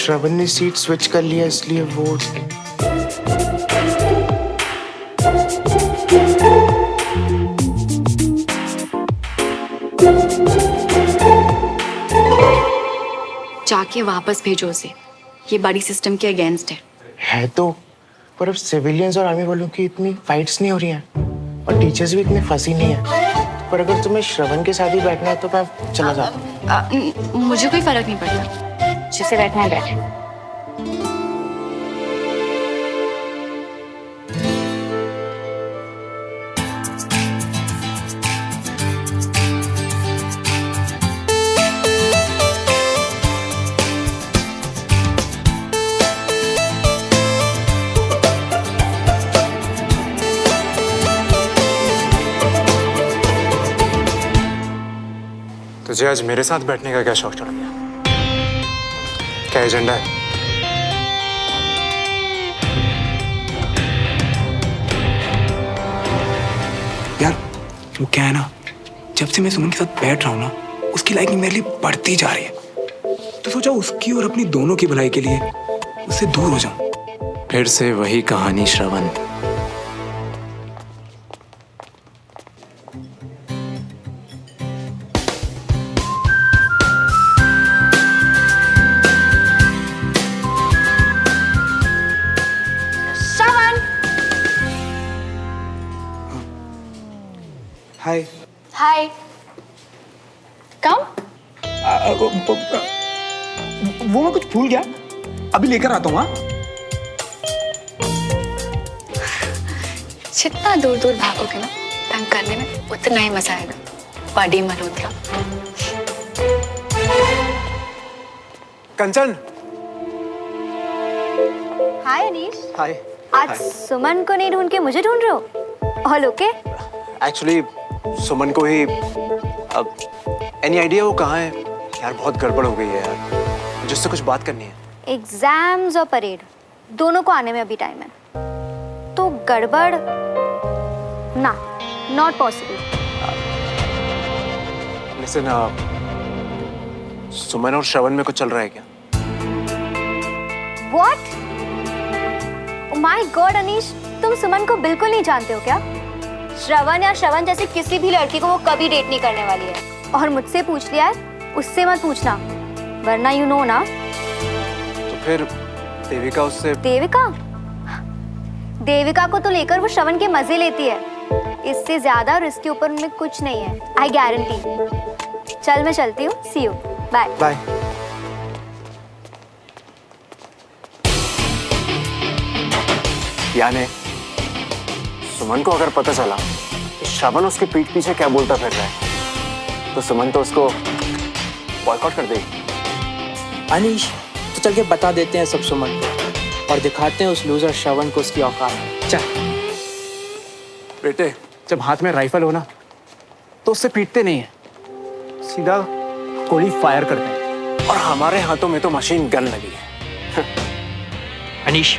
श्रवण ने seat switch कर लिया इसलिए वो जाके वापस भेजो उसे। ये बड़ी सिस्टम के अगेंस्ट है तो, पर अब सिविलियंस और आर्मी वालों की इतनी फाइट्स नहीं हो रही हैं और टीचर्स भी इतने फंसी नहीं है। पर अगर तुम्हें श्रवण के साथ ही बैठना है तो मैं चला जाता हूँ। मुझे कोई फर्क नहीं पड़ता, जिसे बैठना है बैठे। तुझे आज मेरे साथ बैठने का क्या शौक चढ़ गया? क्या एजेंडा है? यार वो क्या है ना, जब से मैं सुमन के साथ बैठ रहा हूँ ना, उसकी लाइकिंग मेरे लिए बढ़ती जा रही है। तो सोचा उसकी और अपनी दोनों की भलाई के लिए उससे दूर हो जाऊं। फिर से वही कहानी श्रवण। हाय। हाय, कम। वो मैं कुछ भूल गया, अभी लेकर आता हूँ। जितना दूर दूर भागोगे ना तंग करने में, उतना ही मजा आएगा। बड़ी मल्होत्रा। कंचन। हाय अनीश। हाय। आज सुमन को नहीं ढूंढ के मुझे ढूंढ रहे हो? All okay? एक्चुअली सुमन को ही एनी आइडिया वो कहाँ है? यार बहुत गड़बड़ हो गई है यार, मुझे उससे कुछ बात करनी है। एग्जाम्स और परेड दोनों को आने में अभी टाइम है, तो गड़बड़ ना, नॉट पॉसिबल। लिसन, सुमन और श्रवण में कुछ चल रहा है क्या? What? Oh my God Anish, तुम सुमन को बिल्कुल नहीं जानते हो क्या? श्रवण या श्रवण जैसे किसी भी लड़की को वो कभी डेट नहीं करने वाली है। और मुझसे पूछ लिया है, उससे मत पूछना, वरना यू नो ना। तो फिर देविका उससे? देविका को तो लेकर वो श्रवण के मजे लेती है। इससे ज्यादा और इसके ऊपर उनमें कुछ नहीं है, आई गारंटी। चल मैं चलती हूँ, सी यू, बाय बाय। यानी सुमन को अगर पता चला कि श्रवण उसके पीठ पीछे क्या बोलता फिर रहा है, तो सुमन तो उसको बॉयकॉट कर देगी। अनीश, तो चल के बता देते हैं सब सुमन को और दिखाते हैं उस लूजर श्रवण को उसकी औकात। चल बेटे, जब हाथ में राइफल हो ना तो उससे पीटते नहीं है, सीधा गोली फायर करते हैं। और हमारे हाथों में तो मशीन गन लगी है। अनीश,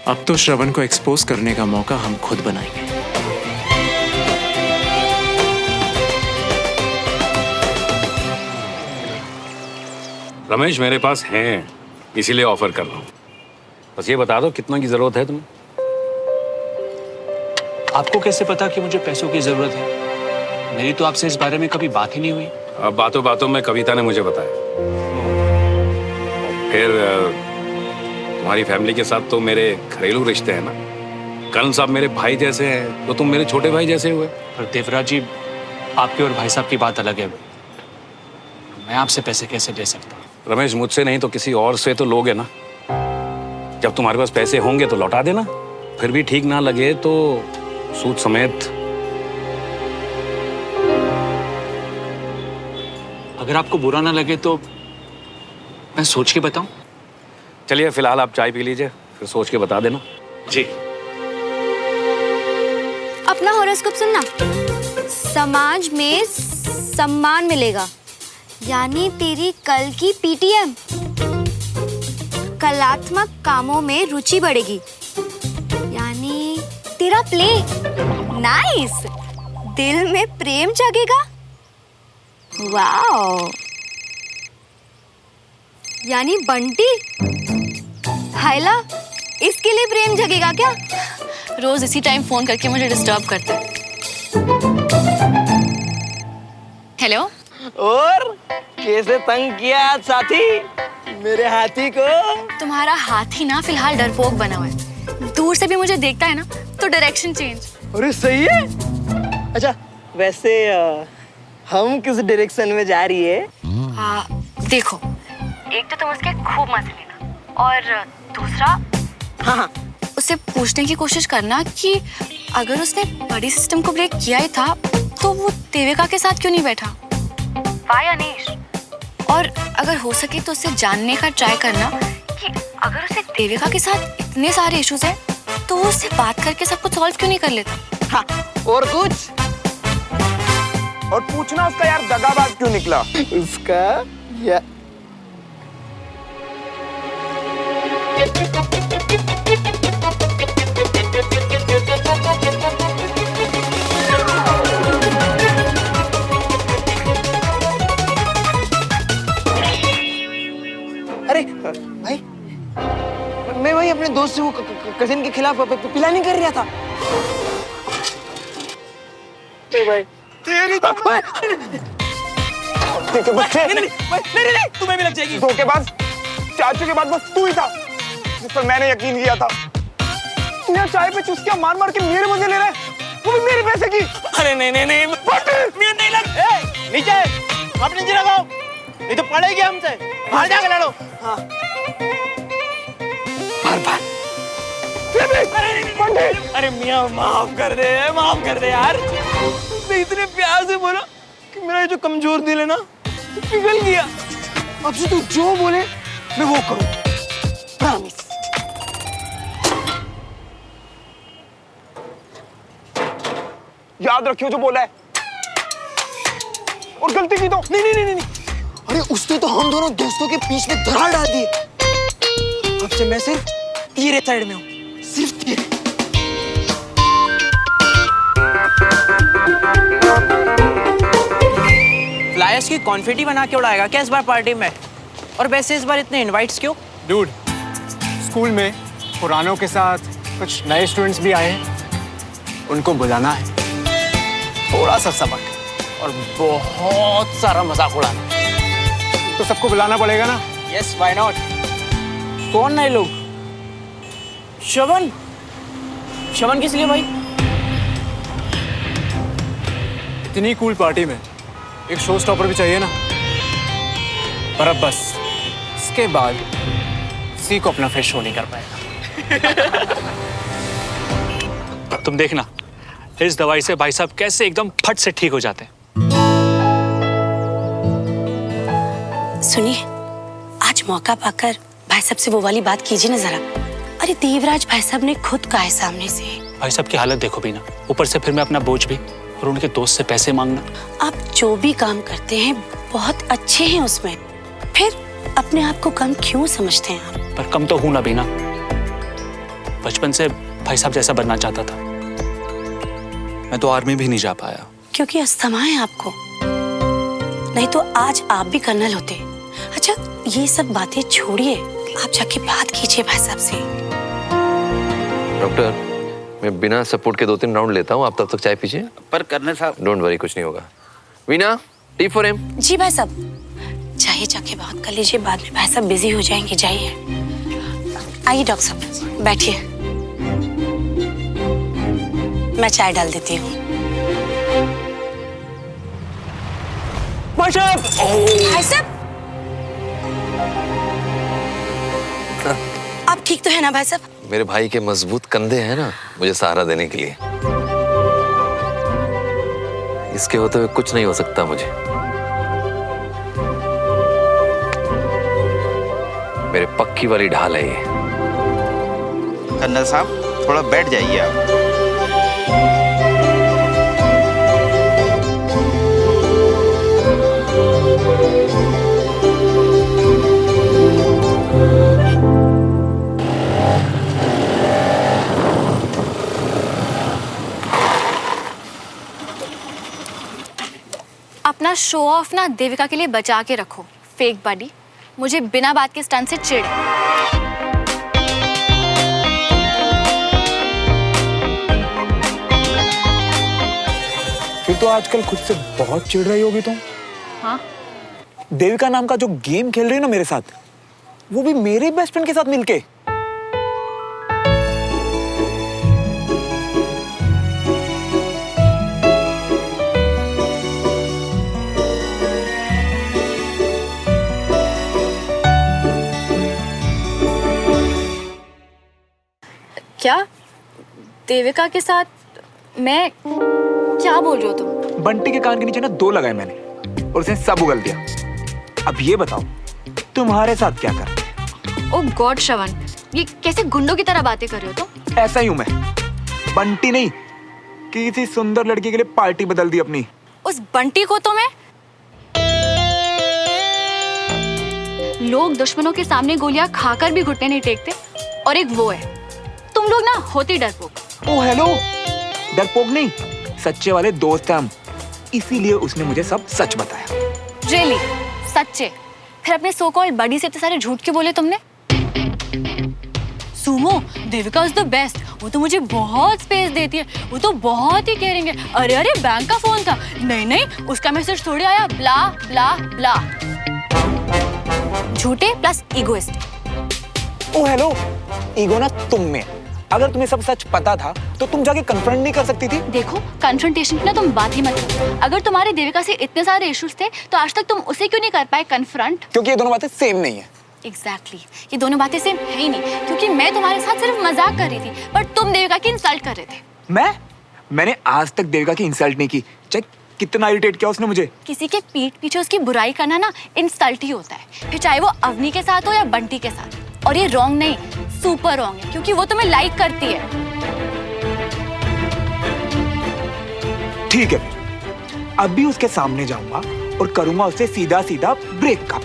अब तो श्रवण को एक्सपोज करने का मौका हम खुद बनाएंगे। रमेश, मेरे पास हैं, इसीलिए ऑफर कर रहा हूँ। बस ये बता दो कितना की जरूरत है तुम्हें? आपको कैसे पता कि मुझे पैसों की जरूरत है? मेरी तो आपसे इस बारे में कभी बात ही नहीं हुई। अब बातों बातों में कविता ने मुझे बताया। फिर तुम्हारी फैमिली के साथ तो मेरे घरेलू रिश्ते हैं ना। कर्ण साहब मेरे भाई जैसे हैं, तो तुम मेरे छोटे भाई जैसे हुए। पर देवराज जी, आपके और भाई साहब की बात अलग है। मैं आपसे पैसे कैसे दे सकता हूँ? रमेश, मुझसे नहीं तो किसी और से तो लोगे ना। जब तुम्हारे पास पैसे होंगे तो लौटा देना, फिर भी ठीक ना लगे तो सूद समेत। अगर आपको बुरा ना लगे तो मैं सोच के बताऊं? चलिए फिलहाल आप चाय पी लीजिए, फिर सोच के बता देना। जी। अपना हॉरोस्कोप सुनना। समाज में सम्मान मिलेगा, यानी तेरी कल की पीटीएम। कलात्मक कामों में रुचि बढ़ेगी, यानी तेरा प्ले। नाइस। दिल में प्रेम जगेगा। वाओ। यानी बंटी। हायला, इसके लिए प्रेम जगेगा क्या? रोज इसी टाइम फोन करके मुझे डिस्टर्ब करते हैं। हेलो। और कैसे तंग किया आज साथी मेरे हाथी को? तुम्हारा हाथी ना फिलहाल डरपोक बना हुआ है। दूर से भी मुझे देखता है ना तो डायरेक्शन चेंज। अरे सही है। अच्छा वैसे हम किस डायरेक्शन में जा रही है? देखो, एक तो तुम उसके खूब मजे लेना, और दूसरा हाँ उससे पूछने की कोशिश करना कि अगर उसने बड़ी सिस्टम को ब्रेक किया ही था तो वो देविका के साथ क्यों नहीं बैठा? वाई अनीश? और अगर हो सके तो उससे जानने का ट्राई करना कि अगर उसे देविका के साथ इतने सारे इश्यूज हैं तो वो उससे बात करके सब कुछ सॉल्व क्यों नहीं कर लेता? हाँ, और कुछ? और पूछना उसका यार दगाबाज क्यों निकला? उसका या अरे भाई, मैं वही अपने दोस्त से वो कजिन के खिलाफ प्लानिंग कर रहा था। भाई तेरी तो बच्चे नहीं, तुम्हें भी लग जाएगी। धोखेबाज, चाचू के बाद बस तू ही था जिस पर मैंने यकीन किया था। तू यहाँ चाय पे चुस्कियां मार मार के मेरे मजे ले रहा है, वो भी मेरे पैसे की। अरे नहीं मैं नहीं लग। नीचे आप नीचे लगाओ, नहीं तो पड़ेगी हमसे। बाहर जाके लड़ो। हाँ अरे मियाँ माफ कर दे यार। उसने इतने प्यार से बोला कि मेरा ये जो कमजोर दिल है ना पिघल गया। अब से तू जो बोले मैं वो करूं, प्रॉमिस। याद रखियो जो बोला है, और गलती की तो नहीं। अरे उसने तो हम दोनों दोस्तों के बीच में दरार डाल दी। अब से मैं सिर्फ तेरे साइड में हूँ, सिर्फ तेरे। फ्लायर्स की कॉन्फिटी बना के उड़ाएगा क्या इस बार पार्टी में? और वैसे इस बार इतने इनवाइट्स क्यों? डूड, स्कूल में पुरानों के साथ कुछ नए स्टूडेंट्स भी आए हैं, उनको बुलाना है। थोड़ा सा सबक और बहुत सारा मजाक उड़ाना। तो सबको बुलाना पड़ेगा ना? Yes, why not. कौन नए लोग? श्रवण किस लिए भाई? इतनी कूल पार्टी में एक शो स्टॉपर भी चाहिए ना। पर अब बस इसके बाद किसी को अपना फेस शो नहीं कर पाएगा। तुम देखना इस दवाई से भाई साहब कैसे एकदम फट से ठीक हो जाते हैं। सुनिए, आज मौका पाकर भाई साहब से वो वाली बात कीजिए ना जरा। अरे देवराज भाई साहब ने खुद कहा है सामने से। भाई साहब की हालत देखो भी ना, ऊपर से फिर मैं अपना बोझ भी और उनके दोस्त से पैसे मांगना। आप जो भी काम करते हैं बहुत अच्छे हैं उसमें, फिर अपने आप को कम क्यों समझते हैं आप? पर कम तो हूं ना बीना, बचपन से भाई साहब जैसा बनना चाहता था। मैं तो आर्मी भी नहीं जा पाया क्योंकि अस्थमा है आपको, नहीं तो आज आप भी कर्नल होते। अच्छा ये सब बातें छोड़िए, आप जाके बात कीजिए भाई साहब से। डॉक्टर, मैं बिना सपोर्ट के 2-3 राउंड लेता हूँ, आप तब तक चाय पीजिए। पर कर्नल साहब। डोंट वरी, कुछ नहीं होगा। Veena, tea for him. जी भाई साहब, जाइए जाके बात कर लीजिए, बाद में भाई साहब बिजी हो जाएंगे। जाइए। आइए डॉक्टर साहब, बैठिए, मैं चाय डाल देती हूँ। भाई साहब, आप ठीक तो है ना भाई साहब? मेरे भाई के मजबूत कंधे हैं ना मुझे सहारा देने के लिए। इसके होते हुए कुछ नहीं हो सकता मुझे। मेरे पक्की वाली ढाल है ये। कर्नल साहब थोड़ा बैठ जाइए आप। अपना शो ऑफ ना देविका के लिए बचा के रखो, फेक बॉडी। मुझे बिना बात के स्टंट से चिढ़। फिर तो आजकल खुद से बहुत चिढ़ रही होगी तुम। हाँ, देविका नाम का जो गेम खेल रही है ना मेरे साथ, वो भी मेरे बेस्ट फ्रेंड के साथ मिलके। क्या देविका के साथ? मैं क्या बोल रहे हो तुम? बंटी के कान के नीचे ना 2 लगाए मैंने और उसने सब उगल दिया। अब ये बताओ तुम्हारे साथ क्या कर? ओह गॉड श्रवण, ये कैसे गुंडों की तरह बातें कर रहे हो तुम? ऐसा ही हूं मैं। बंटी नहीं, किसी सुंदर लड़की के लिए पार्टी बदल दी अपनी। उस बंटी को तो मैं, लोग दुश्मनों के सामने गोलियां खाकर भी घुटने नहीं टेकते, और एक वो है तुम लोग ना, होती डरपोक। ओ हेलो, डरपोक नहीं, सच्चे वाले दोस्त हैं हम, इसीलिए उसने मुझे सब सच बताया। रियली? सच्चे? फिर अपने सो कॉल्ड बडी से इतने सारे झूठ क्यों बोले तुमने? Sumo, Devika is the best. वो तो मुझे बहुत स्पेस देती है, वो तो बहुत ही केयरिंग है। अरे अरे बैंक का फोन था। नहीं नहीं, उसका मैसेज थोड़ी आया, ब्ला ब्ला ब्ला। झूठे प्लस इगोइस्ट। ओ हेलो, ईगो ना तुम में। अगर तुम्हें सब सच पता था तो तुम जाके कन्फ्रंट नहीं कर सकती थी? देखो, कन्फ्रंटेशन की ना तुम बात ही मत करो। अगर तुम्हारे देविका से इतने सारे इश्यूज थे तो आज तक तुम उसे क्यों नहीं कर पाए कन्फ्रंट? क्योंकि ये दोनों बातें सेम नहीं है। एग्जैक्टली, ये दोनों बातें सेम है ही नहीं, क्योंकि मैं तुम्हारे साथ सिर्फ मजाक कर रही थी, पर तुम देविका की इंसल्ट कर रहे थे। मैंने आज तक देविका की इंसल्ट नहीं की। चेक कितना इरिटेट किया उसने मुझे। किसी के पीठ पीछे उसकी बुराई करना ना इंसल्ट ही होता है, फिर चाहे वो अवनी के साथ हो या बंटी के साथ। और ये रॉन्ग नहीं, सुपर रॉन्ग है, क्योंकि वो तुम्हें लाइक करती है। ठीक है, अब भी उसके सामने जाऊंगा और करूंगा उससे सीधा सीधा ब्रेकअप।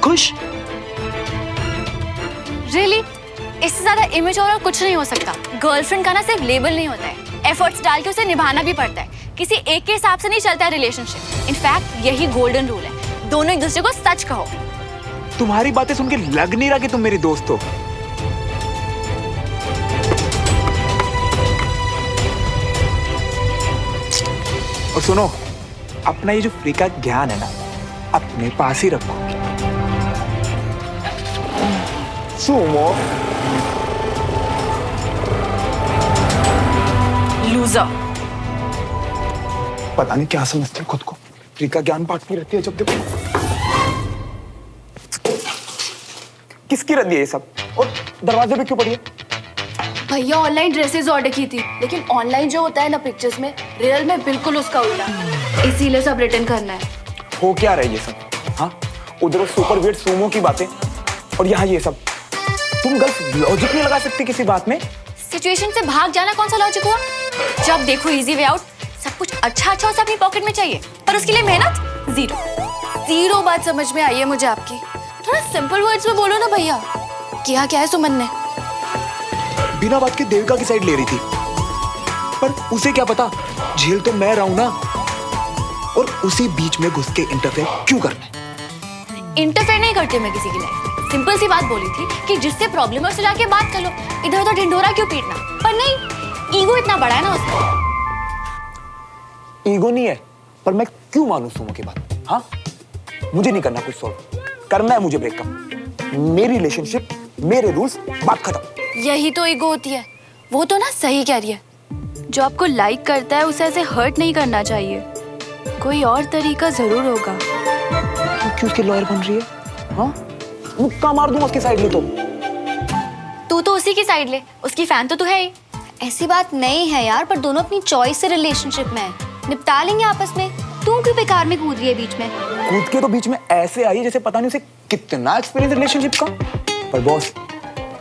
खुश? रियली? इससे ज्यादा इमेच्योर और कुछ नहीं हो सकता। गर्लफ्रेंड का ना सिर्फ लेबल नहीं होता है, एफर्ट्स डाल के उसे निभाना भी पड़ता है। किसी एक के हिसाब से नहीं चलता है रिलेशनशिप। इनफैक्ट यही गोल्डन रूल है, दोनों एक दूसरे को सच कहो। तुम्हारी बातें सुन के लग नहीं रहा कि तुम मेरी दोस्त हो। और सुनो, अपना ये जो फ्री का ज्ञान है ना, अपने पास ही रखो। Sumo, loser. पता नहीं क्या समझते खुद को, फ्री का ज्ञान बांटती रहती है जब देखो। किसकी रद्दी है ये सब? और दरवाजे पे क्यों पड़ी है? भैया ऑनलाइन ड्रेसेस ऑर्डर की थी, लेकिन ऑनलाइन जो होता है ना पिक्चर्स में, रियल में बिल्कुल उसका उल्टा, इसीलिए सब रिटर्न करना है। हो क्या रहा है ये सब? हाँ, उधर सुपर वेट सुमो की बातें और यहाँ ये सब। तुम गर्ल्स लॉजिक नहीं लगा सकती किसी बात में? सिचुएशन से भाग जाना कौन सा लॉजिक हुआ? जब देखो इजी वे आउट, सब कुछ अच्छा अच्छा सा अपनी पॉकेट में चाहिए, पर उसके लिए मेहनत जीरो। बात समझ में आई है मुझे आपकी। थोड़ा सिंपल वर्ड्स में बोलो ना भैया, किया क्या है सुमन ने? बिना बात के देविका की साइड ले रही थी, पर उसे क्या पता झेल तो मैं रहा हूं ना। और उसी बीच में घुस के इंटरफेयर क्यों करना है? इंटरफेयर नहीं करती मैं किसी की लाइफ। सिंपल सी बात बोली थी कि जिससे प्रॉब्लम है उससे जाके बात कर लो, इधर उधर ढिंढोरा क्यों पीटना? पर नहीं, ईगो इतना बड़ा है ना उसका। ईगो नहीं है, पर मैं क्यों मानूं सुमो की बात? हाँ, मुझे नहीं करना कुछ सॉल्व, करना है मुझे ब्रेकअप। मेरी रिलेशनशिप, मेरे रूल्स, बात खत्म। यही तो ईगो होती है। वो तो ना सही कह रही है, जो आपको लाइक करता है उसे ऐसे हर्ट नहीं करना चाहिए। कोई और तरीका जरूर होगा। क्यों उसके लॉयर बन रही है? हाँ, मुक्का मार दूंगा उसकी साइड ले। तू तो उसी की साइड ले, उसकी फैन तो तू है ही। ऐसी बात नहीं है यार, पर दोनों अपनी चॉइस से रिलेशनशिप में है, निपटा लेंगे आपस में। तू क्यों बेकार में कूद रही है बीच में? कूद के तो बीच में ऐसे आई जैसे पता नहीं उसे कितना एक्सपीरियंस रिलेशनशिप का। पर बॉस,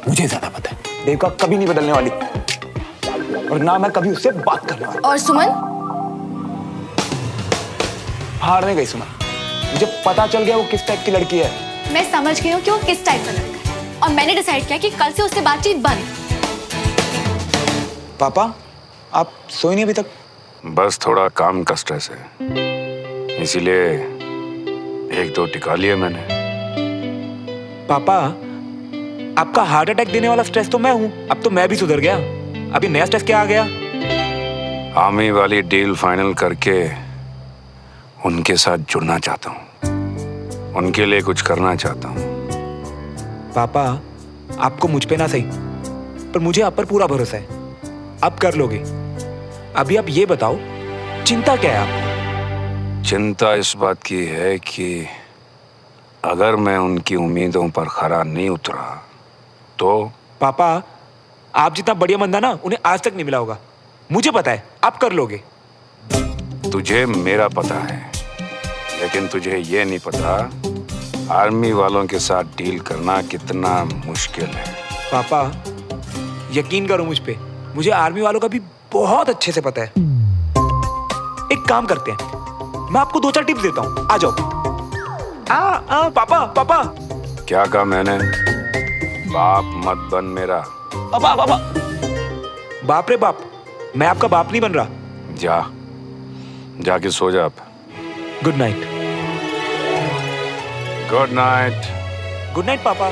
मुझे ज्यादा पता है देविका कभी नहीं बदलने वाली, और ना मैं कभी उससे बात करने वाला। और सुमन? हारने गई सुमन। मुझे पता चल गया वो किस टाइप की लड़की है। मैं समझ गई हूँ कि वो किस टाइप का लड़का है, और मैंने डिसाइड किया कि कल से उससे बातचीत बंद। पापा, आप सोए नहीं अभी तक? बस थोड़ा काम का स्ट्रेस है, इसीलिए एक दो टिका लिए मैंने। पापा, आपका हार्ट अटैक देने वाला स्ट्रेस तो मैं हूँ। अब तो मैं भी सुधर गया। अभी नया स्ट्रेस क्या आ गया? आर्मी वाली डील फाइनल करके उनके साथ जुड़ना चाहता हूँ, उनके लिए कुछ करना चाहता हूँ। पापा, आपको मुझ पे ना सही, पर मुझे आप पर पूरा भरोसा है। आप कर लोगे। अभी आप ये बताओ, चिंता क्या है आपको? चिंता इस बात की है कि अगर मैं उनकी उम्मीदों पर खरा नहीं उतरा तो। पापा, आप जितना बढ़िया बंदा ना उन्हें आज तक नहीं मिला होगा। मुझे पता है आप कर लोगे। तुझे मेरा पता है, लेकिन तुझे ये नहीं पता आर्मी वालों के साथ डील करना कितना मुश्किल है। पापा, यकीन करो मुझ पे, मुझे आर्मी वालों का भी बहुत अच्छे से पता है। एक काम करते हैं, मैं आपको 2-4 टिप्स देता हूँ, आ जाओ। पापा पापा। क्या कहा मैंने? बाप मत बन मेरा। पापा पापा। बाप रे बाप, मैं आपका बाप नहीं बन रहा। जाके सो जा। Good night. Good night. Good night पापा।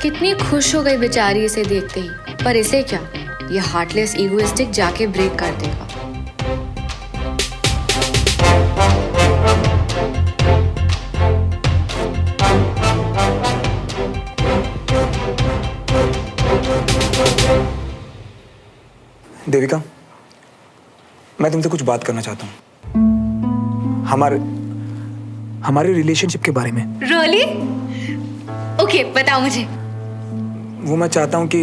कितनी खुश हो गई बेचारी इसे देखते ही, पर इसे क्या, ये हार्टलेस ईगोइस्टिक जाके ब्रेक कर देगा। देविका, मैं तुमसे कुछ बात करना चाहता हूँ। हमारे रिलेशनशिप के बारे में। रियली? ओके, बताओ मुझे। वो मैं चाहता हूँ कि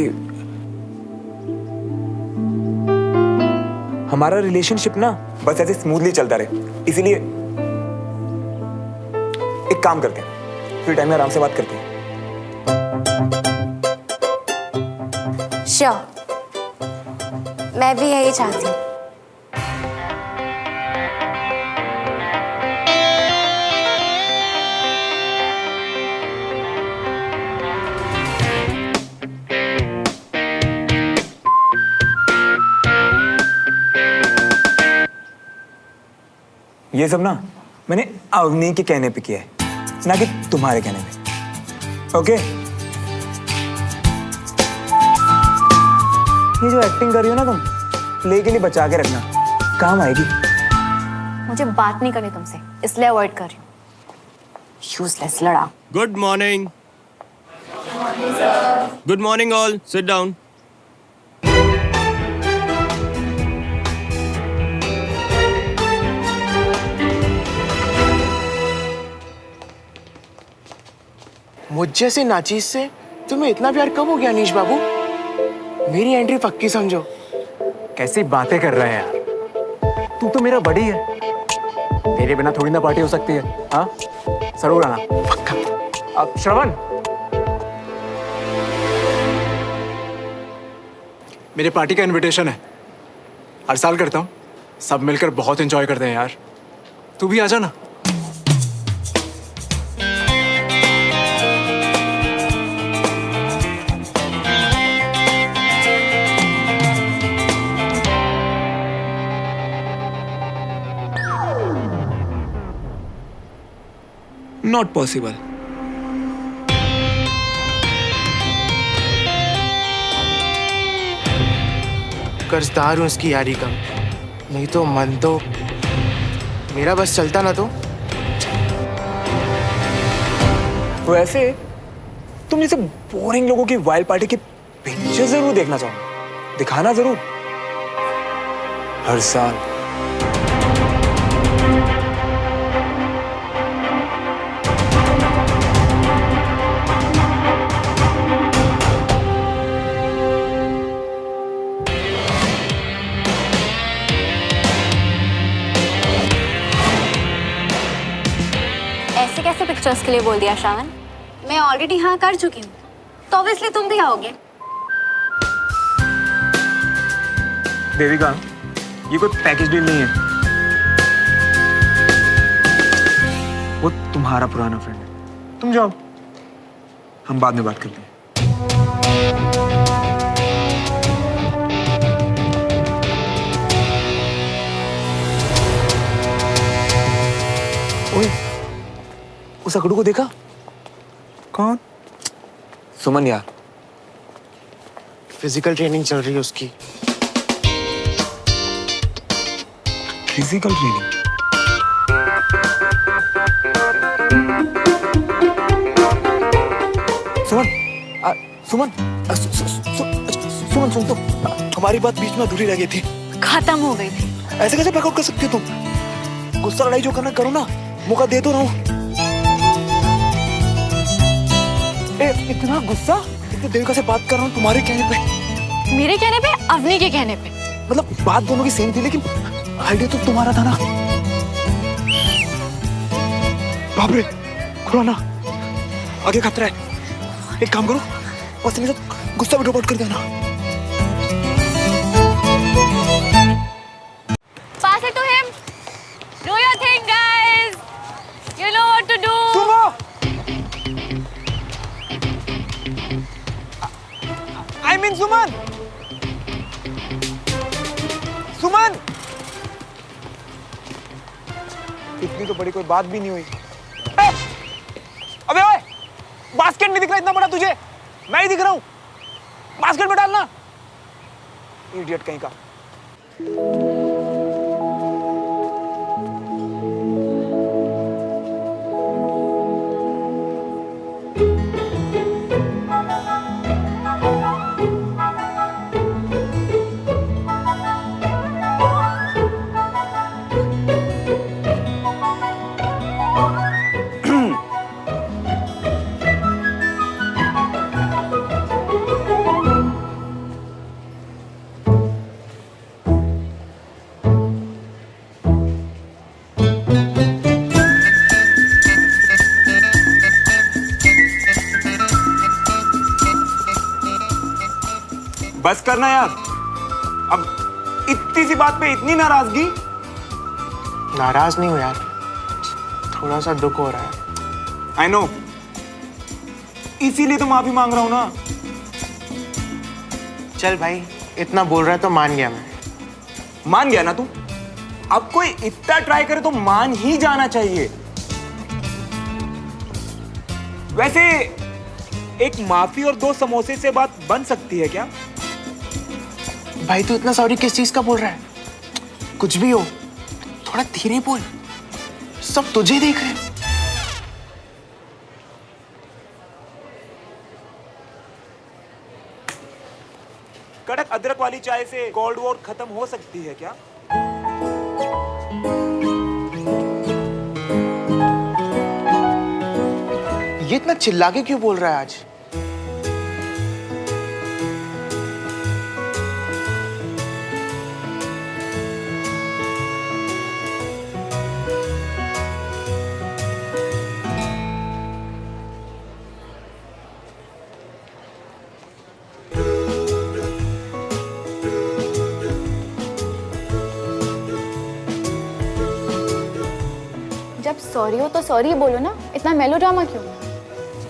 हमारा रिलेशनशिप ना बस ऐसे स्मूथली चलता रहे। इसीलिए एक काम करते हैं, फ्री टाइम में आराम से बात करते हैं। श्योर, मैं भी यही चाहती हूँ। ये सब ना मैंने अवनी के कहने पे किया है, ना कि तुम्हारे कहने पे। ओके? ये जो एक्टिंग कर रही हो ना तुम, प्ले के लिए बचा के रखना, काम आएगी। मुझे बात नहीं करनी तुमसे, इसलिए अवॉइड कर रही हूँ। यूजलेस लड़ा। Good morning. Good morning all, sit down. मुझ जैसे नाचीज से तुम्हें इतना प्यार कब हो गया अनीश बाबू? मेरी एंट्री पक्की समझो। कैसी बातें कर रहे हैं यार, तू तो मेरा बड़ी है, तेरे बिना थोड़ी ना पार्टी हो सकती है। हाँ, जरूर आना पक्का। अब श्रवण, मेरे पार्टी का इनविटेशन है, हर साल करता हूँ, सब मिलकर बहुत एंजॉय करते हैं यार, तू भी आ जाना। Not possible. कर्जदार हूँ उसकी यारी का, नहीं तो मन तो मेरा बस चलता ना तो। वैसे तुम जैसे बोरिंग लोगों की वाइल्ड पार्टी के पिक्चर जरूर देखना चाहूंगा, दिखाना जरूर हर साल। ऐसे कैसे पिक्चर्स के लिए बोल दिया श्रावण? मैं ऑलरेडी हाँ कर चुकी हूँ, तो ऑब्वियसली तुम भी आओगे। देविका, ये कोई पैकेज डील नहीं है। वो तुम्हारा पुराना फ्रेंड है, तुम जाओ, हम बाद में बात करते हैं। ओए, उस अकड़ू को देखा? कौन? सुमन यार। फिजिकल ट्रेनिंग चल रही है उसकी। Physical training? सुमन, सुमन, सुमन सुन तो, हमारी बात बीच में अधूरी रह गई थी। खत्म हो गई थी। ऐसे कैसे बैकआउट कर सकती हो तुम? गुस्सा लड़ाई जो करना करो ना, मौका दे तो रहा हूं। इतना गुस्सा? इतनी देविका से बात कर रहा हूँ तुम्हारे कहने पे। मेरे कहने पे, अवनी के कहने पे। मतलब बात दोनों की सेम थी, लेकिन आइडिया तो तुम्हारा था ना। बाप रे, खुला ना, आगे खतरा है। एक काम करो, बस मेरे साथ गुस्सा भी ड्रॉप आउट कर देना। Pass it to him. Do your thing, guys. You know what to do. सुनो, I mean सुमन, सुमन, इतनी तो बड़ी कोई बात भी नहीं हुई। अबे ओए, बास्केट नहीं दिख रहा इतना बड़ा तुझे? मैं ही दिख रहा हूं, बास्केट में डालना। इडियट कहीं का। बस करना यार, अब इतनी सी बात पे इतनी नाराजगी। नाराज नहीं हूँ यार, थोड़ा सा दुख हो रहा है। आई नो, इसीलिए तो माफी मांग रहा हूं ना। चल भाई, इतना बोल रहा है तो मान गया मैं। मान गया ना तू? अब कोई इतना ट्राई करे तो मान ही जाना चाहिए। वैसे एक माफी और 2 समोसे से बात बन सकती है क्या? भाई तू इतना सॉरी किस चीज का बोल रहा है? कुछ भी हो, थोड़ा धीरे बोल, सब तुझे देख रहे हैं। कड़क अदरक वाली चाय से कोल्ड वॉर खत्म हो सकती है क्या? ये इतना चिल्ला के क्यों बोल रहा है आज? जब सॉरी हो तो सॉरी बोलो ना, इतना मेलोड्रामा क्यों?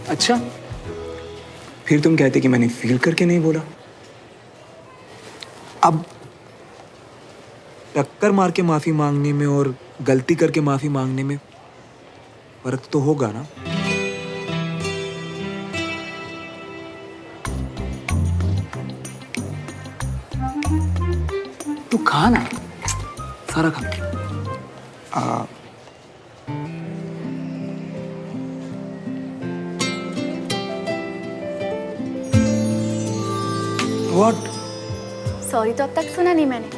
अच्छा, फिर तुम कहते कि मैंने फील करके नहीं बोला। अब टक्कर मार के माफी मांगने में और गलती करके माफी मांगने में फर्क तो होगा ना? तू खा ना, सारा खा। What? सॉरी तो अब तक सुना नहीं मैंने।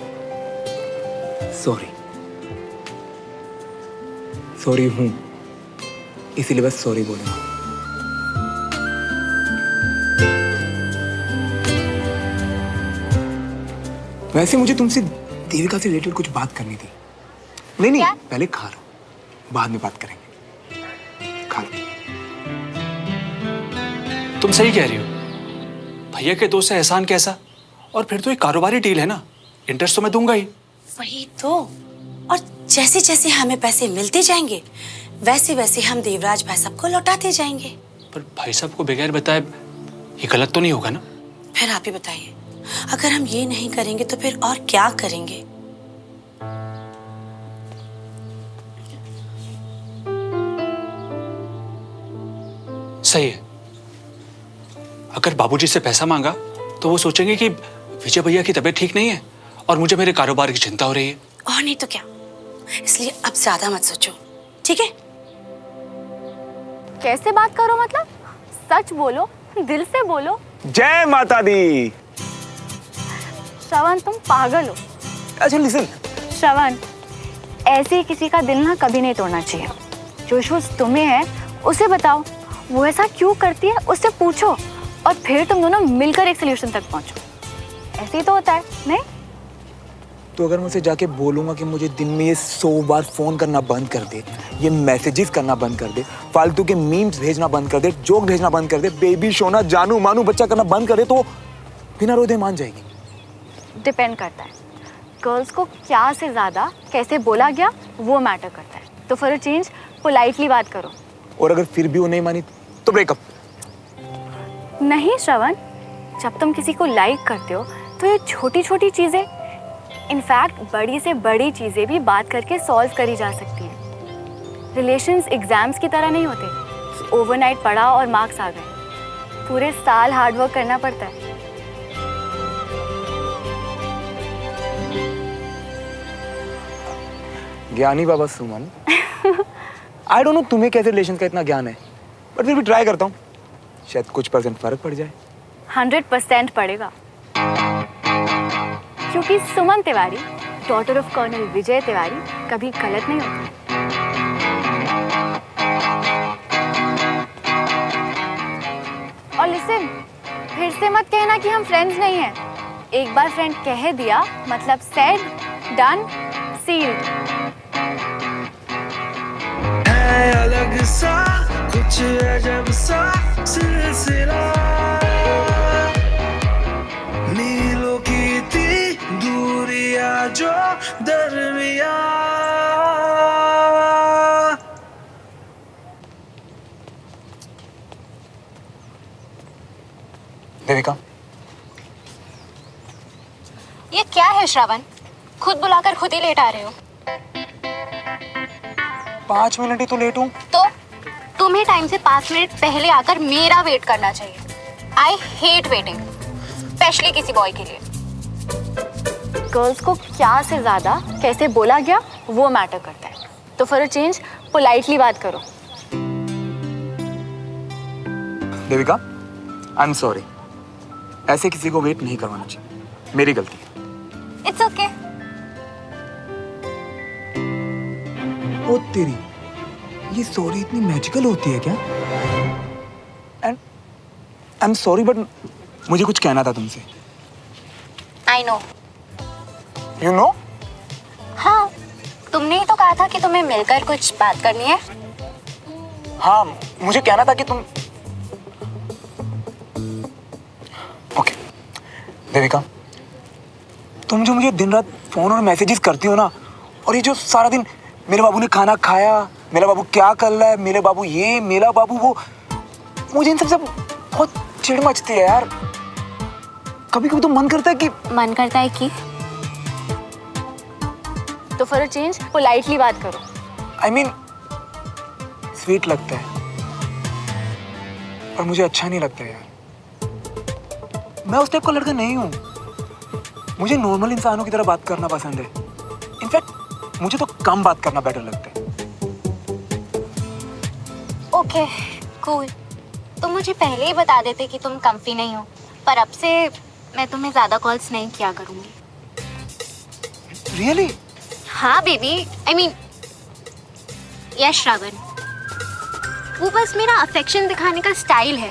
सॉरी हूँ, इसीलिए बस सॉरी बोलूंगा। वैसे मुझे तुमसे देविका से रिलेटेड कुछ बात करनी थी। नहीं, पहले खा लो, बाद में बात करेंगे। खा लो। तुम सही कह रही हो। भैया के दोस्त से एहसान कैसा? और फिर तो एक कारोबारी डील है ना, इंटरेस्ट तो मैं दूंगा ही। वही तो। और जैसे जैसे हमें पैसे मिलते जाएंगे वैसे वैसे हम देवराज भाई साहब को लौटाते जाएंगे। पर भाई साहब को बगैर बताए ये गलत तो नहीं होगा ना? फिर आप ही बताइए, अगर हम ये नहीं करेंगे तो फिर और क्या करेंगे? सही है। अगर बाबूजी से पैसा मांगा तो वो सोचेंगे कि विजय भैया की तबीयत ठीक नहीं है और मुझे मेरे कारोबार की चिंता हो रही है। और नहीं तो क्या, इसलिए अब ज्यादा मत सोचो, ठीक है? कैसे बात करो मतलब? सच बोलो, दिल से बोलो। जय माता दी। श्रवण तुम पागल हो। अच्छा लिसन, श्रवण, ऐसे किसी का दिल ना कभी नहीं तोड़ना चाहिए। जो इश्यूज तुम्हें है उसे बताओ, वो ऐसा क्यों करती है उससे पूछो और फिर तुम दोनों मिलकर एक सोल्यूशन तक पहुंचो। ऐसे ही तो होता है, नहीं? तो अगर मैं उसे जाके बोलूंगा कि मुझे दिन में ये 100 बार फोन करना बंद कर दे, ये मैसेजेस करना बंद कर दे, फालतू के मीम्स भेजना बंद कर दे, जोक भेजना बंद कर दे, बेबी शोना जानू मानू बच्चा करना बंद कर दे, तो बिना रोदे मान जाएगी। डिपेंड करता है, गर्ल्स को क्या से ज्यादा कैसे बोला गया वो मैटर करता है। तो फॉर अ चेंज पोलाइटली बात करो। और अगर फिर भी वो नहीं मानी तो ब्रेकअप। नहीं श्रवण, जब तुम किसी को लाइक करते हो तो ये छोटी छोटी चीजें, इनफैक्ट बड़ी से बड़ी चीजें भी बात करके सॉल्व करी जा सकती है। रिलेशंस एग्जाम्स की तरह नहीं होते, ओवरनाइट पढ़ा और मार्क्स आ गए। पूरे साल हार्डवर्क करना पड़ता है। ज्ञानी बाबा सुमन। आई डोंट नो तुम्हें कैसे रिलेशन का इतना ज्ञान है, बट फिर भी ट्राई करता हूँ, शायद कुछ परसेंट फर्क पड़ जाए। 100% पड़ेगा, क्योंकि सुमन Tiwari, daughter of colonel Vijay Tiwari, कभी गलत नहीं होती। और लिसन, फिर से मत कहना कि हम फ्रेंड्स नहीं हैं। एक बार फ्रेंड कह दिया मतलब सेड, डन, सील्ड। अलग सा कुछ अजब सा सिलसिला, मीलों की थी दूरियां जो दरमिया। देविका, ये क्या है श्रवण? खुद बुलाकर खुद ही लेट आ रहे हो। 5 मिनट ही तो लेट हूँ। तो तुम्हें टाइम से 5 मिनट पहले आकर मेरा वेट करना चाहिए। आई हेट वेटिंग, स्पेशली किसी बॉय के लिए। गर्ल्स को क्या से ज्यादा कैसे बोला गया वो मैटर करता है। तो फॉर अ चेंज पोलाइटली बात करो। देविका, आई एम सॉरी, ऐसे किसी को वेट नहीं करवाना चाहिए, मेरी गलती है। It's okay. ओ तेरी, ये सॉरी इतनी मैजिकल होती है क्या? And I am sorry, but मुझे कुछ कहना था तुमसे। I know. You know? हाँ, तुमने ही तो कहा था कि तुम्हें मिलकर कुछ बात करनी है। हाँ, मुझे कहना था कि तुम। ओके देविका, तुम जो मुझे दिन रात फोन और मैसेजेस करती हो ना, और ये जो सारा दिन मेरे बाबू ने खाना खाया, मेरा बाबू क्या कर रहा है, मेरे बाबू ये, मेरा बाबू वो, मुझे इन सबसे बहुत चिढ़ मचती है यार। कभी कभी तो मन करता है कि तो फॉर अ चेंज पोलाइटली बात करो। आई मीन स्वीट लगता है, पर मुझे अच्छा नहीं लगता यार। मैं उस टाइप का लड़का नहीं हूँ। मुझे नॉर्मल इंसानों की तरह बात करना पसंद है। इनफैक्ट मुझे तो कम बात करना बेटर लगता है। Okay cool. तुम मुझे पहले ही बता देते कि तुम कंफी नहीं हो, पर अब से मैं तुम्हें ज्यादा कॉल्स नहीं किया करूंगी। रियली? हाँ बेबी, आई मीन यस श्रवण, वो बस मेरा अफेक्शन दिखाने का स्टाइल है।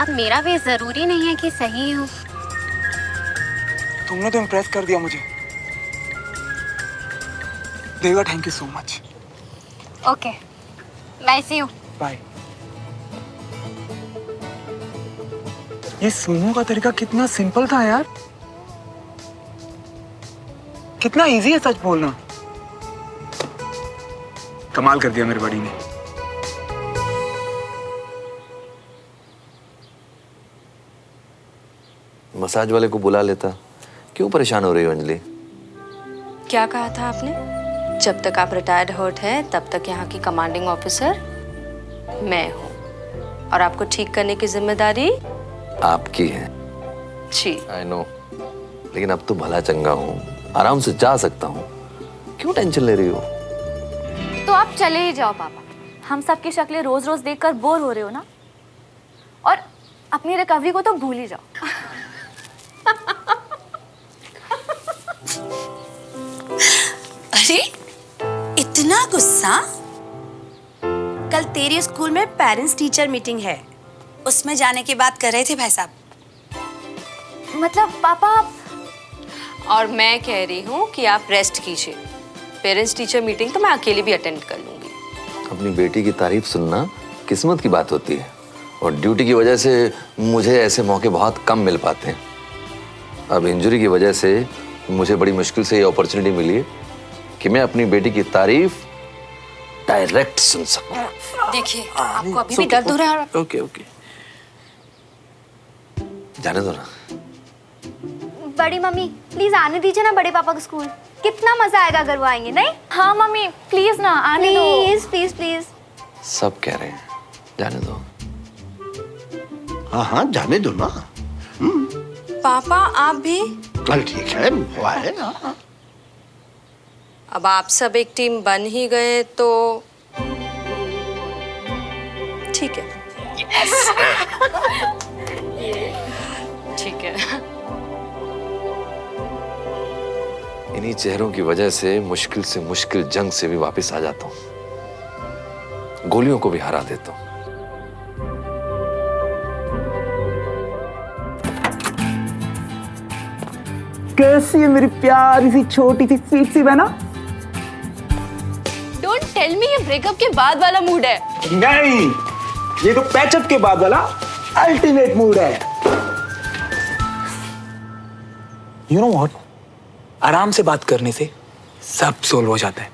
अब मेरा वे जरूरी नहीं है कि सही हो। तुमने तो इम्प्रेस कर दिया मुझे Deva, thank you so much. Okay bye, see you. Bye. ये सुमो का तरीका कितना सिंपल था यार, कितना इजी है सच बोलना। कमाल कर दिया मेरे बड़ी ने। मसाज वाले को बुला लेता। क्यों परेशान हो रही हो अंजलि? क्या कहा था आपने? जब तक आप रिटायर्ड हर्ट हैं तब तक यहाँ की कमांडिंग ऑफिसर मैं हूँ, और आपको ठीक करने की जिम्मेदारी आपकी है। जी आई नो, लेकिन अब तो भला चंगा हूँ, आराम से जा सकता हूँ। क्यों टेंशन ले रही हो? तो आप चले ही जाओ पापा, हम सबकी शक्लें रोज रोज देखकर बोर हो रहे हो ना, और अपनी रिकवरी को तो भूल ही जाओ। अरे इतना गुस्सा? कल तेरी स्कूल में पेरेंट्स टीचर मीटिंग है, उसमें जाने की बात कर रहे थे भाई साहब। मतलब पापा और मैं कह रही हूँ कि आप रेस्ट कीजिए। पेरेंट्स टीचर मीटिंग तो मैं अकेले भी अटेंड कर लूंगी। अपनी बेटी की तारीफ सुनना किस्मत की बात होती है, और ड्यूटी की वजह से मुझे ऐसे मौके बहुत कम मिल पाते हैं। अब इंजरी की वजह से मुझे बड़ी मुश्किल से ये अपॉर्चुनिटी मिली है कि मैं अपनी बेटी की तारीफ डायरेक्ट सुन सकूं। देखिए आपको अभी भी दर्द हो रहा है। ओके ओके, जाने दो ना। बड़ी मम्मी प्लीज आने दीजिए ना बड़े पापा को स्कूल। कितना मजा आएगा अगर वो आएंगे। नहीं? हाँ मम्मी प्लीज ना आने दो। Please please please. सब कह रहे हैं, जाने दो। हाँ हाँ जाने दो ना। पापा आप भी? चल ठीक है, हुआ है। अब आप सब एक टीम बन ही गए तो ठीक है। ठीक है। इन्हीं चेहरों की वजह से मुश्किल जंग से भी वापस आ जाता हूं, गोलियों को भी हरा देता हूं। कैसी है मेरी प्यारी सी छोटी सी स्वीट सी बहना? डोंट टेल मी ये ब्रेकअप के बाद वाला मूड है। नहीं, ये तो पैचअप के बाद वाला अल्टीमेट मूड है। यू नो व्हाट, आराम से बात करने से सब सोल्व हो जाता है।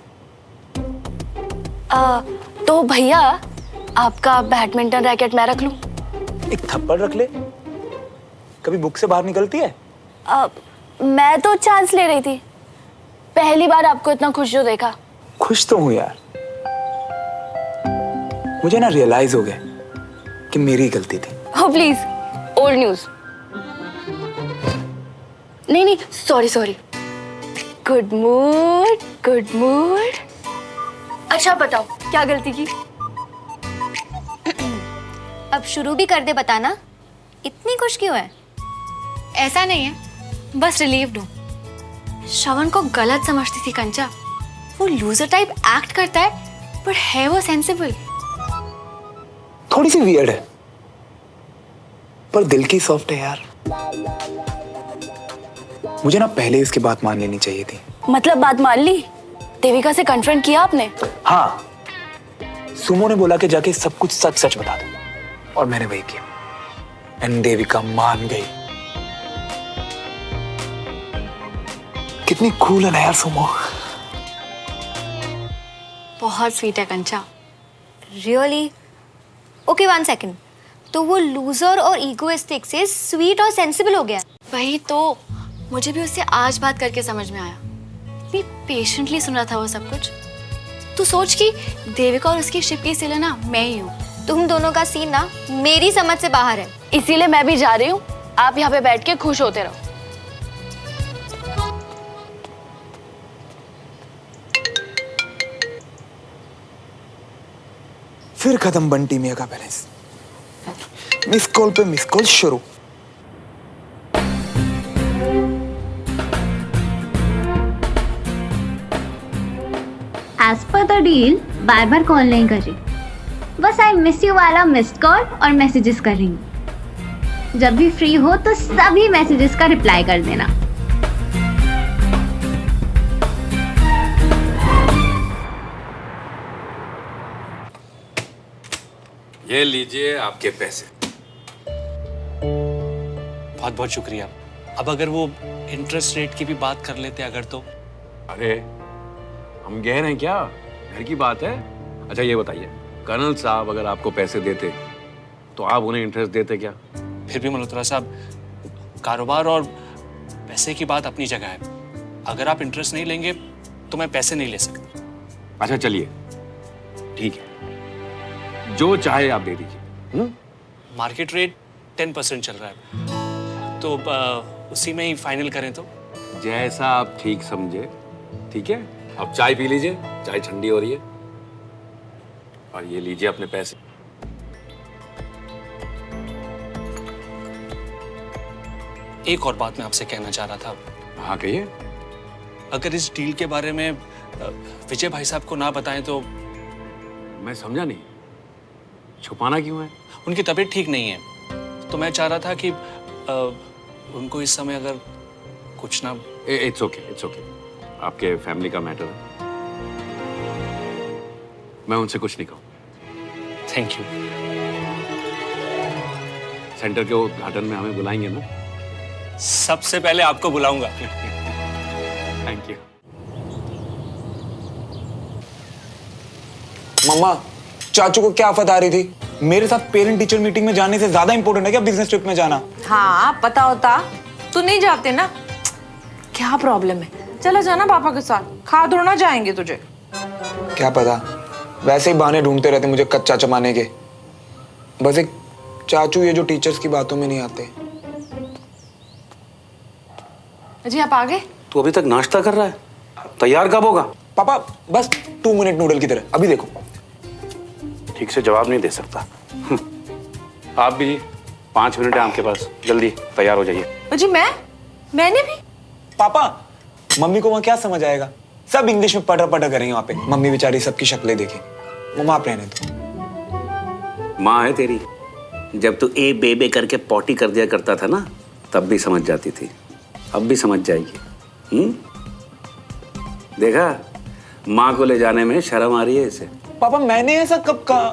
तो भैया आपका बैडमिंटन रैकेट मैं रख लूं? एक थप्पड़ रख ले, कभी बुक से बाहर निकलती है। मैं तो चांस ले रही थी, पहली बार आपको इतना खुश जो देखा। खुश तो हूं यार, मुझे ना रियलाइज हो गया कि मेरी गलती थी। Oh please, old news. नहीं sorry. Good mood good mood. अच्छा बताओ क्या गलती की? अब शुरू भी कर दे बताना। इतनी खुश क्यों है? ऐसा नहीं है, बस रिलीव्ड हूँ। श्रवण को गलत समझती थी कंचा, वो लूजर टाइप एक्ट करता है पर है वो सेंसिबल। थोड़ी सी वियर्ड है पर दिल की सॉफ्ट है यार। मुझे ना पहले इसकी बात मान लेनी चाहिए थी। मतलब बात मान ली? देविका से कन्फ्रंट किया आपने? हाँ, सुमो ने बोला कि जाके सब कुछ सच सच बता दो, और मैंने वही किया। एंड देविका मान गई। कितनी कूल है ना यार सुमो। बहुत स्वीट है कंचा। रियली? ओके 1 सेकेंड, तो वो लूजर और इगोइस्टिक से स्वीट और सेंसिबल हो गया। वही तो, मुझे भी उससे आज बात करके समझ में आया। इतनी पेशेंटली सुना था वो सब कुछ। तू सोच कि देविका और उसकी शिप की सिला ना मैं ही हूँ। तुम दोनों का सीन ना मेरी समझ से बाहर है। इसीलिए मैं भी जा रही हूँ, आप यहाँ पे बैठ के खुश होते रहो। फिर खत्म बंटी मियां का बैलेंस। मिस कॉल पे मिस कॉल शुरू। एज पर द डील बार बार कॉल नहीं कर रही, बस आई मिस यू वाला मिस्ड कॉल और मैसेजेस कर रही हूँ। जब भी फ्री हो तो सभी मैसेजेस का रिप्लाई कर देना। ये लीजिए आपके पैसे। बहुत बहुत शुक्रिया। अब अगर वो इंटरेस्ट रेट की भी बात कर लेते अगर तो। अरे हम गए हैं क्या, घर की बात है। अच्छा ये बताइए, कर्नल साहब अगर आपको पैसे देते तो आप उन्हें इंटरेस्ट देते क्या? फिर भी मल्होत्रा साहब, कारोबार और पैसे की बात अपनी जगह है। अगर आप इंटरेस्ट नहीं लेंगे तो मैं पैसे नहीं ले सकता। अच्छा चलिए ठीक है, जो चाहे आप दे दीजिए। मार्केट रेट 10% चल रहा है, तो उसी में ही फाइनल करें तो। जैसा आप ठीक समझे। ठीक है, अब चाय पी लीजिए, चाय ठंडी हो रही है। और ये लीजिए अपने पैसे। एक और बात मैं आपसे कहना चाह रहा था। हाँ कहिए। अगर इस डील के बारे में विजय भाई साहब को ना बताएं तो। मैं समझा नहीं, छुपाना क्यों है? उनकी तबीयत ठीक नहीं है, तो मैं चाह रहा था कि उनको इस समय अगर कुछ ना। It's okay, it's okay. आपके फैमिली का मैटर है, मैं उनसे कुछ नहीं कहूँ। Thank you. सेंटर के उद्घाटन में हमें बुलाएंगे ना? सबसे पहले आपको बुलाऊंगा। Thank you. मम्मा, चाचू को क्या आफत आ रही थी? मेरे साथ पेरेंट टीचर मीटिंग में जाने से ज्यादा इंपॉर्टेंट है क्या बिजनेस ट्रिप में जाना? हाँ पता होता तो नहीं जाते ना। क्या प्रॉब्लम है, चला जाना पापा के साथ, खा धोना जाएंगे तुझे। क्या पता, वैसे ही बहाने ढूंढते रहते मुझे कच्चा चबाने के। बस एक चाचू ये जो टीचर्स की बातों में नहीं आते। जी आप आ गए? तू अभी तक नाश्ता कर रहा है, तैयार कब होगा? पापा बस 2 मिनट नूडल की तरह, अभी देखो। ठीक से जवाब नहीं दे सकता। आप भी 5 मिनट है आपके पास, जल्दी तैयार हो जाइए। जी मैंने भी। पापा मम्मी को वहाँ क्या समझ आएगा, सब इंग्लिश में पटर पटर करेंगे वहाँ पे। मम्मी बेचारी सबकी शक्लें देखी। मम्मा आप रहने दो। माँ है तेरी, जब तू ए बेबे करके पॉटी कर दिया करता था ना, तब भी समझ जाती थी, अब भी समझ जाएगी। देखा, माँ को ले जाने में शर्म आ रही है इसे। पापा मैंने ऐसा कब कहा?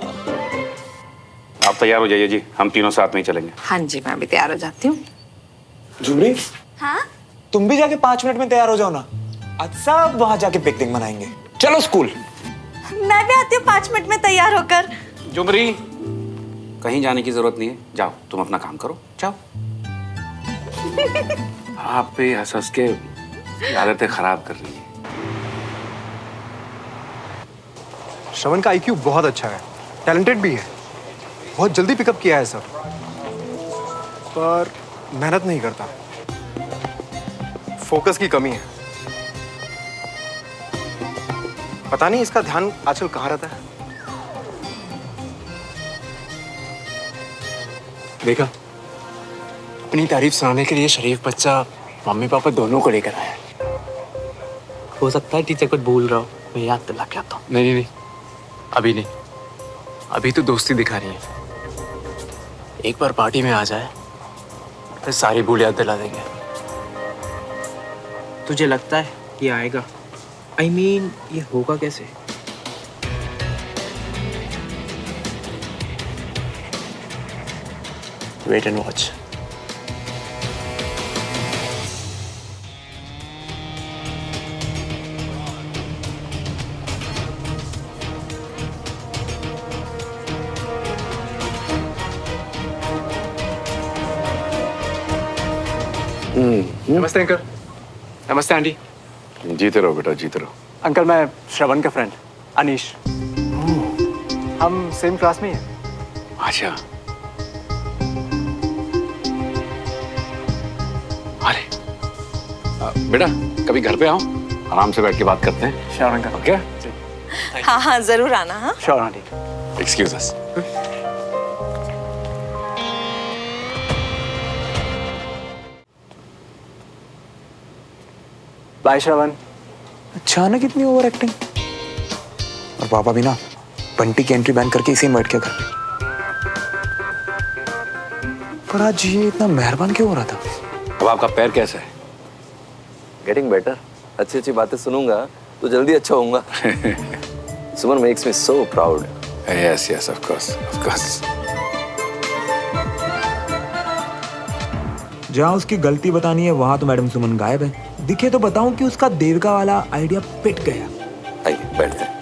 आप तैयार हो जाइए जी, हम तीनों साथ में ही चलेंगे। हाँ जी मैं भी तैयार हो जाती हूँ। जुबली, हाँ तुम भी जाके 5 मिनट में तैयार हो जाओ ना, आज सब वहां जाके पिकनिक मनाएंगे। चलो स्कूल। मैं भी आती हूँ 5 मिनट में तैयार होकर। जुमरी, कहीं जाने की जरूरत नहीं है, जाओ तुम अपना काम करो, जाओ। आप पे हंस के आदतें खराब कर रही है। श्रवण का आईक्यू बहुत अच्छा है, टैलेंटेड भी है, बहुत जल्दी पिकअप किया है सर, पर मेहनत नहीं करता, फोकस की कमी है। पता नहीं इसका ध्यान आजकल कहाँ रहता है। देखा, अपनी तारीफ सुनाने के लिए शरीफ बच्चा मम्मी पापा दोनों को लेकर आया है। हो सकता है टीचर कुछ भूल रहा हो, मैं याद दिला के आता हूँ। नहीं, अभी नहीं, अभी तो दोस्ती दिखा रही है। एक बार पार्टी में आ जाए फिर सारी भूल याद दिला देंगे। तुझे लगता है ये आएगा? I mean, ये होगा कैसे? Wait and watch. नमस्ते अंकल। नमस्ते आंटी। जीते रहो बेटा, जीते रहो। अंकल मैं श्रवण का फ्रेंड अनीश। हम सेम क्लास में ही हैं। अच्छा। अरे बेटा कभी घर पे आओ, आराम से बैठ के बात करते हैं। Sure uncle. ओके। हाँ हाँ जरूर आना। हाँ sure aunty. Excuse us. Bye Shravan. अचानक इतनी ओवर एक्टिंग। और पापा भी ना बंटी की एंट्री बैन करके इसे इनवाइट किया घर पे। पर आज ये इतना मेहरबान क्यों हो रहा था? अब आपका पैर कैसा है? Getting better. अच्छी अच्छी बातें सुनूंगा तो जल्दी अच्छा होऊंगा। Suman makes me so proud. Yes yes of course of course. जहाँ उसकी गलती बतानी है वहां तो मैडम सुमन गायब है। दिखे तो बताऊं कि उसका देवका वाला आइडिया पिट गया। आइए बैठते हैं।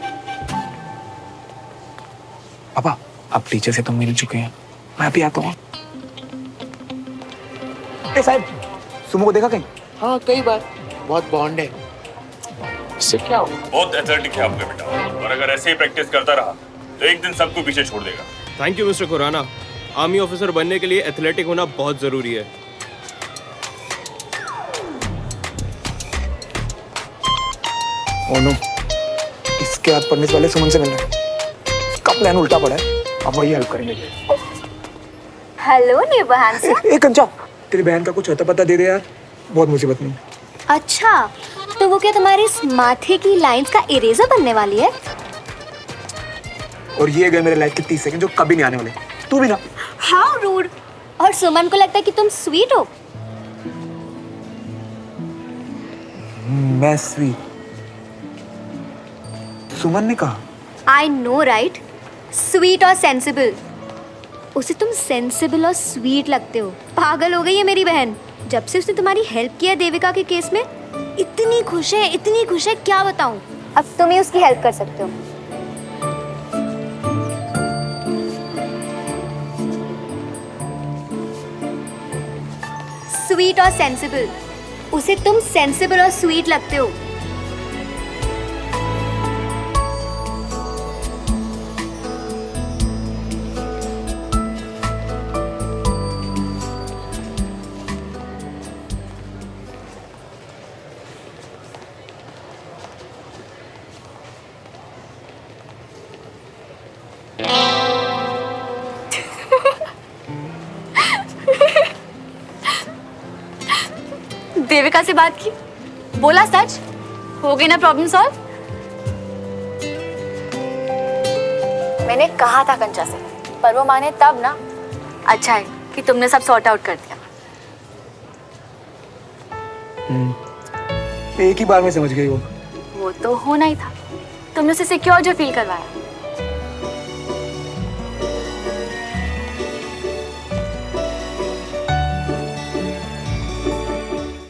पापा अब टीचर से तो मिल चुके हैं, मैं भी आता हूँ। साहब सुमो को देखा कहीं? हाँ कई बार, बहुत बॉन्ड है। इससे क्या हो? बहुत एथलेटिक है आपका बेटा, और अगर ऐसे ही प्रैक्टिस करता रहा तो एक दिन सबको पीछे छोड़ देगा। Thank you mister Khurana. Army officer बनने के लिए एथलेटिक होना बहुत जरूरी है। ओह नो, इसके हाथ पढ़ने से पहले सुमन से मिलना है। इसका प्लान उल्टा पड़ा है, अब वही हेल्प करेंगे। हेलो नेबहान सर। एक कंचा, तेरी बहन का कुछ अता पता दे दे यार, बहुत मुसीबत में। अच्छा, तो वो क्या तुम्हारे इस माथे की लाइंस का इरेजर बनने वाली है? और ये गए मेरे लाइफ के 30 सेकंड जो कभी नहीं आने वाले। तू भी ना। How rude. और सुमन को लगता है कि तुम स्वीट हो। मैं स्वीट? सुमन ने कहा। आई नो राइट, स्वीट और सेंसिबल। उसे तुम सेंसिबल और स्वीट लगते हो। पागल हो गई है मेरी बहन। जब से उसने तुम्हारी हेल्प किया देविका के केस में, इतनी खुश है क्या बताऊं। अब तुम ही उसकी हेल्प कर सकते हो। स्वीट और सेंसिबल, उसे तुम सेंसिबल और स्वीट लगते हो। देविका से बात की, बोला सच, हो गई ना प्रॉब्लम सॉल्व। मैंने कहा था कंचा से, पर वो माने तब ना। अच्छा है कि तुमने सब सॉर्ट आउट कर दिया। एक ही बार में समझ गई वो। वो तो होना ही था, तुमने उसे सिक्योर जो फील करवाया।